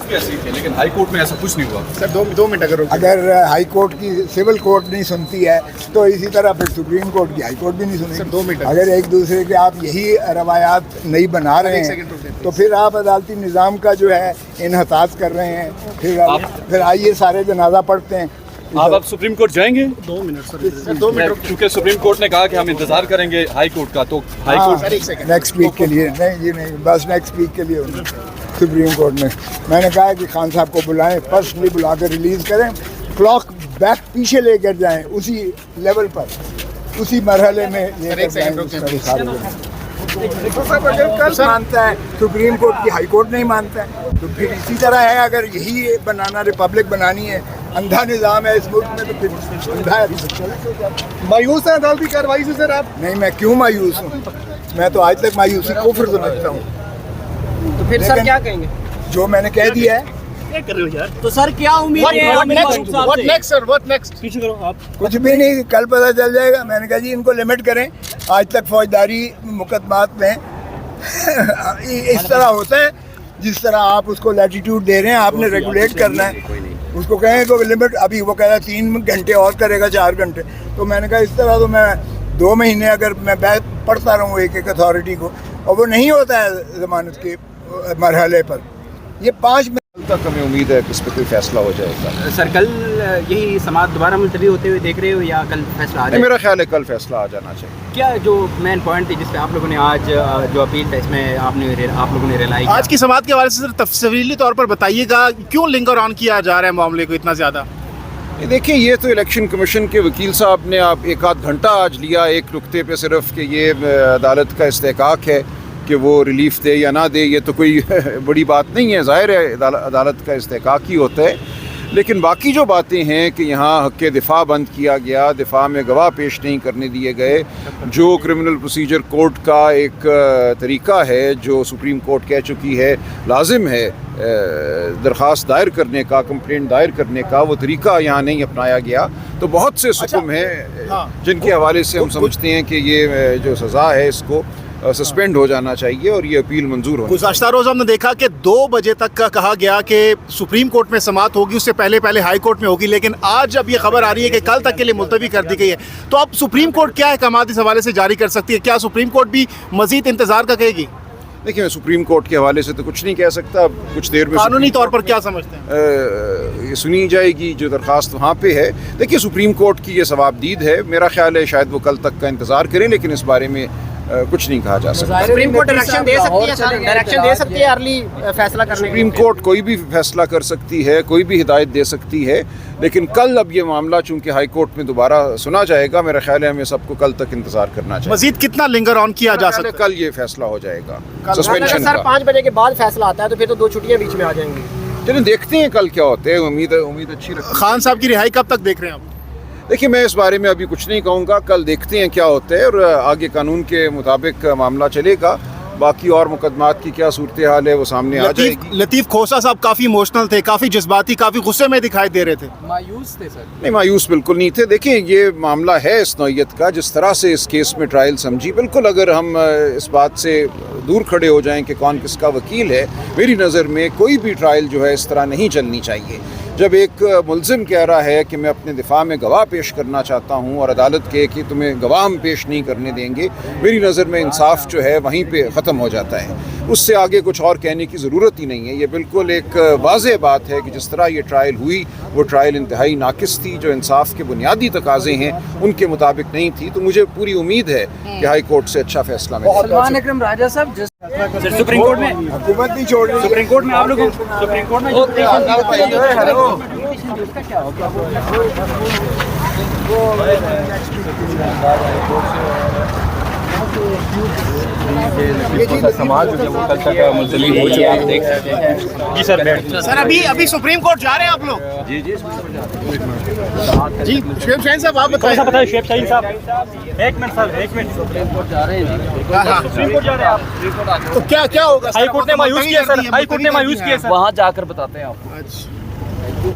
Proof भी ऐसे ही थे, लेकिन हाई कोर्ट में ऐसा कुछ नहीं हुआ। सर दो मिनट अगर हाई कोर्ट की सिविल कोर्ट नहीं सुनती है तो इसी तरह फिर सुप्रीम कोर्ट की हाई कोर्ट भी नहीं सर, 2 सुनेगी। मिनट। अगर एक दूसरे के आप यही रवायात नहीं बना रहे हैं तो फिर आप अदालती निज़ाम का जो है इन्हसास कर रहे हैं। फिर आइए सारे जनाजा पढ़ते हैं। आप सुप्रीम कोर्ट जाएंगे? 2 मिनट सर, 2 मिनट। क्योंकि सुप्रीम कोर्ट ने कहा कि हम इंतजार करेंगे हाई कोर्ट का, तो high court sir, 1 second. Next week के लिए नहीं, ये नहीं, बस नेक्स्ट वीक के लिए सुप्रीम कोर्ट में मैंने कहा है कि खान साहब को बुलाएं, पर्सनली बुला कर रिलीज़ करें, क्लॉक बैक पीछे लेकर जाएं, उसी लेवल पर, उसी मरहले में लेकर जाएं। कल मानता है सुप्रीम कोर्ट की हाई कोर्ट नहीं मानता है, तो फिर इसी तरह है। अगर यही बनाना, रिपब्लिक बनानी है, अंधा निज़ाम है इस मुल्क में, तो फिर अंधा है। मायूस है अदालती कार्रवाई से सर आप? नहीं, मैं क्यों मायूस हूँ? मैं तो आज तक मायूसी कुफ्र समझता हूँ। तो फिर सर क्या कहेंगे? जो मैंने कह दिया है। तो सर क्या उम्मीद है? What next sir? What next? कुछ भी नहीं, कल पता चल जाएगा। मैंने कहा जी इनको लिमिट करें। आज तक फौजदारी मुकदमात में इस तरह होता है, जिस तरह आप उसको लैटिट्यूड दे रहे हैं, आपने रेगुलेट करना है। उसको कहें कि लिमिट, अभी वो कह रहा है 3 घंटे और करेगा, 4 घंटे। तो मैंने कहा इस तरह तो मैं 2 महीने अगर मैं पढ़ता रहूँ एक अथॉरिटी को, और वो नहीं होता है ज़मानत के मरहले पर, ये 5 तक हमें उम्मीद है कि इस पर कोई फैसला हो जाएगा। सर कल यही समाअत दोबारा मुलतवी होते हुए देख रहे हो या कल फैसला आ जाए? मेरा ख्याल है कल फैसला आ जाना चाहिए। क्या जो मेन पॉइंट थी जिस पे आप लोगों ने आज जो अपील था, इसमें आप लोगों ने रिलाई आज की समाअत के हवाले से सर तफसीली तौर पर बताइएगा, क्यों लिंगर ऑन किया जा रहा है मामले को इतना ज़्यादा? देखिए, ये तो इलेक्शन कमीशन के वकील साहब ने आप 1 आध घंटा आज लिया एक नुक्ते पे सिर्फ कि ये अदालत का इस्तेहकाक है कि वो रिलीफ दे या ना दे। ये तो कोई बड़ी बात नहीं है, ज़ाहिर है अदालत का इस्तेहकाक ही होता है। लेकिन बाकी जो बातें हैं कि यहाँ हक़ दिफ़ा बंद किया गया, दिफ़ा में गवाह पेश नहीं करने दिए गए, जो क्रिमिनल प्रोसीजर कोड का एक तरीका है जो सुप्रीम कोर्ट कह चुकी है लाजिम है दरख्वास्त दायर करने का, कंप्लेंट दायर करने का, वो तरीका यहाँ नहीं अपनाया गया। तो बहुत से हुक्म हैं जिनके हवाले से हम समझते हैं कि ये जो सज़ा है इसको सस्पेंड हो जाना चाहिए और ये अपील मंजूर हो। गुज़श्ता रोज़ हमने देखा कि 2 बजे तक का कहा गया कि सुप्रीम कोर्ट में समाअत होगी, उससे पहले हाई कोर्ट में होगी, लेकिन आज अब ये खबर आ रही है कि कल तक के लिए मुलतवी कर दी गई है। तो अब सुप्रीम कोर्ट क्या अहकामात इस हवाले से जारी कर सकती है? क्या सुप्रीम कोर्ट भी मजीद इंतजार का कहेगी? देखिए, मैं सुप्रीम कोर्ट के हवाले से तो कुछ नहीं कह सकता। कुछ देर में कानूनी तौर पर क्या समझते हैं? ये सुनी जाएगी जो दरख्वास्त वहाँ पे है। देखिए, सुप्रीम कोर्ट की ये सवाबदीद है, मेरा ख्याल है शायद वो कल तक का इंतज़ार करें, लेकिन इस बारे में कुछ नहीं कहा जा सकता। सुप्रीम कोर्ट डायरेक्शन दे सकती है, सर डायरेक्शन दे सकती है अर्ली फैसला करने के लिए? सुप्रीम कोर्ट कोई भी फैसला कर सकती है, कोई भी हिदायत दे सकती है, लेकिन कल अब ये मामला चूंकि हाई कोर्ट में दोबारा सुना जाएगा, मेरा ख्याल है हमें सबको कल तक इंतजार करना चाहिए। मजीद कितना लिंगर ऑन किया जा सकता है? कल ये फैसला हो जाएगा सस्पेंशन सस्पेंशन सर का। 5 बजे के बाद फैसला आता है तो फिर तो 2 छुट्टियां बीच में आ जाएंगी। चलिए देखते हैं कल क्या होते हैं। उम्मीद अच्छी रखते हैं। खान साहब की रिहाई कब तक देख रहे हैं आप? देखिए, मैं इस बारे में अभी कुछ नहीं कहूँगा, कल देखते हैं क्या होता है और आगे कानून के मुताबिक मामला चलेगा। बाकी और मुकदमात की क्या सूरत हाल है वो सामने आ जाएगी। लतीफ़ खोसा साहब काफ़ी इमोशनल थे, काफ़ी जज्बाती, काफ़ी गुस्से में दिखाई दे रहे थे। मायूस थे सर? नहीं, मायूस बिल्कुल नहीं थे। देखिए, ये मामला है इस नौइयत का, जिस तरह से इस केस में ट्रायल समझी, बिल्कुल अगर हम इस बात से दूर खड़े हो जाएं कि कौन किसका वकील है, मेरी नज़र में कोई भी ट्रायल जो है इस तरह नहीं चलनी चाहिए। जब एक मुल्ज़िम कह रहा है कि मैं अपने दिफा में गवाह पेश करना चाहता हूँ और अदालत कहे कि तुम्हें गवाह हम पेश नहीं करने देंगे, मेरी नज़र में इंसाफ जो है वहीं पे ख़त्म हो जाता है। उससे आगे कुछ और कहने की ज़रूरत ही नहीं है। ये बिल्कुल एक वाज़ेह बात है कि जिस तरह ये ट्रायल हुई वो ट्रायल इंतहाई नाकिस थी, जो इंसाफ के बुनियादी तकाज़े हैं उनके मुताबिक नहीं थी। तो मुझे पूरी उम्मीद है कि हाई कोर्ट से अच्छा फैसला मिलेगा। सलमान अकरम राजा साहब सुप्रीम कोर्ट में हुकूमत नहीं छोड़ रही। सुप्रीम कोर्ट में आप लोगों सुप्रीम कोर्ट में समाज जो है वो कल तक मुलतवी हो चुका है, देख सकते हैं। जी सर अभी सुप्रीम कोर्ट जा रहे हैं आप लोग? जी जी शुएब शाहीन साहब आप बताएं। शुएब शाहीन साहब एक मिनट सुप्रीम कोर्ट जा रहे हैं जी। हाँ, सुप्रीम कोर्ट जा रहे हैं आप। तो क्या होगा? हाई कोर्ट ने मायूस किया सर, हाई कोर्ट ने मायूस किया सर। वहाँ जाकर बताते हैं आपको। अच्छा।